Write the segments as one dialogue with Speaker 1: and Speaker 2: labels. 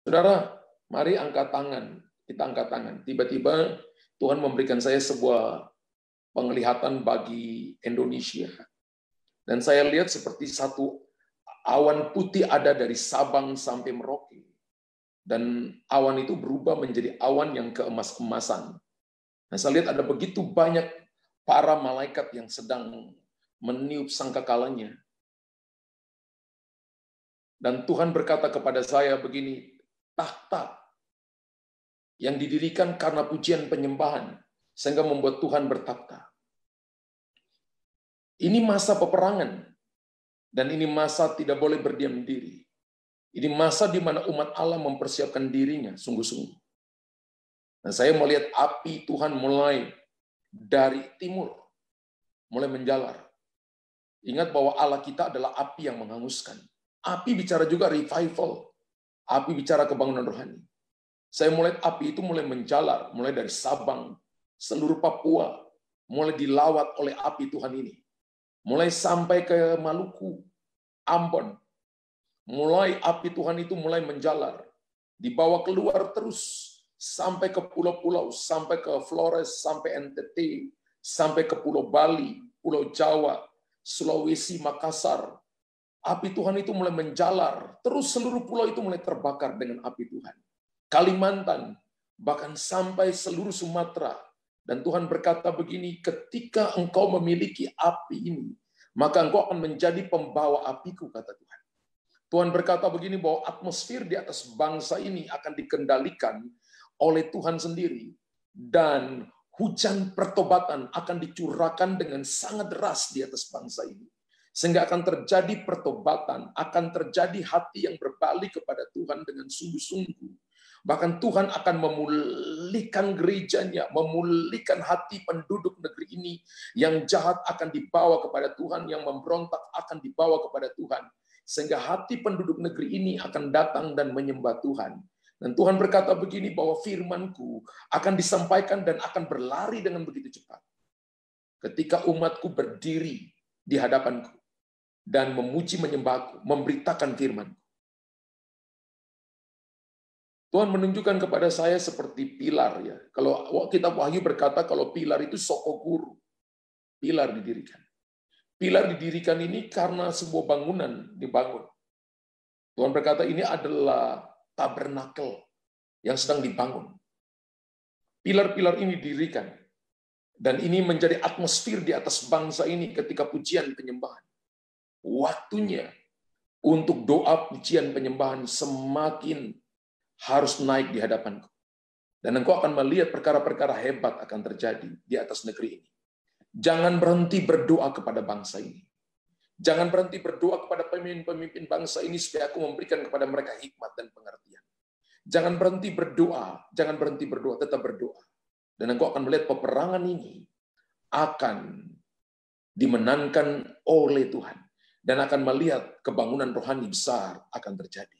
Speaker 1: Saudara, mari angkat tangan. Kita angkat tangan. Tiba-tiba Tuhan memberikan saya sebuah penglihatan bagi Indonesia. Dan saya lihat seperti satu awan putih ada dari Sabang sampai Merauke. Dan awan itu berubah menjadi awan yang keemas-emasan. Nah, saya lihat ada begitu banyak para malaikat yang sedang meniup sangkakalanya. Dan Tuhan berkata kepada saya begini, takhta yang didirikan karena pujian penyembahan, sehingga membuat Tuhan bertakhta. Ini masa peperangan, dan ini masa tidak boleh berdiam diri. Ini masa di mana umat Allah mempersiapkan dirinya sungguh-sungguh. Nah, saya melihat api Tuhan mulai dari timur, mulai menjalar. Ingat bahwa Allah kita adalah api yang menghanguskan. Api bicara juga revival. Api bicara kebangunan rohani. Saya melihat api itu mulai menjalar, mulai dari Sabang, seluruh Papua, mulai dilawat oleh api Tuhan ini. Mulai sampai ke Maluku, Ambon. Mulai api Tuhan itu mulai menjalar. Dibawa keluar terus, sampai ke pulau-pulau, sampai ke Flores, sampai NTT, sampai ke Pulau Bali, Pulau Jawa, Sulawesi, Makassar. Api Tuhan itu mulai menjalar, terus seluruh pulau itu mulai terbakar dengan api Tuhan. Kalimantan, bahkan sampai seluruh Sumatera. Dan Tuhan berkata begini, ketika engkau memiliki api ini, maka engkau akan menjadi pembawa apiku, kata Tuhan. Tuhan berkata begini, bahwa atmosfer di atas bangsa ini akan dikendalikan oleh Tuhan sendiri. Dan hujan pertobatan akan dicurahkan dengan sangat deras di atas bangsa ini. Sehingga akan terjadi pertobatan, akan terjadi hati yang berbalik kepada Tuhan dengan sungguh-sungguh. Bahkan Tuhan akan memulihkan gerejanya, memulihkan hati penduduk negeri ini. Yang jahat akan dibawa kepada Tuhan, yang memberontak akan dibawa kepada Tuhan. Sehingga hati penduduk negeri ini akan datang dan menyembah Tuhan. Dan Tuhan berkata begini, bahwa firman-Ku akan disampaikan dan akan berlari dengan begitu cepat. Ketika umat-Ku berdiri di hadapan-Ku dan memuji menyembah-Ku, memberitakan firman. Tuhan menunjukkan kepada saya seperti pilar, ya. Kalau kitab Wahyu berkata kalau pilar itu soko guru. Pilar didirikan. Pilar didirikan ini karena sebuah bangunan dibangun. Tuhan berkata ini adalah tabernakel yang sedang dibangun. Pilar-pilar ini didirikan. Dan ini menjadi atmosfer di atas bangsa ini ketika pujian penyembahan. Waktunya untuk doa pujian penyembahan semakin harus naik di hadapanku. Dan engkau akan melihat perkara-perkara hebat akan terjadi di atas negeri ini. Jangan berhenti berdoa kepada bangsa ini. Jangan berhenti berdoa kepada pemimpin-pemimpin bangsa ini supaya aku memberikan kepada mereka hikmat dan pengertian. Jangan berhenti berdoa, tetap berdoa. Dan engkau akan melihat peperangan ini akan dimenangkan oleh Tuhan. Dan akan melihat kebangunan rohani besar akan terjadi.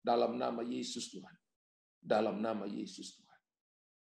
Speaker 1: Dalam nama Yesus Tuhan. Dalam nama Yesus Tuhan.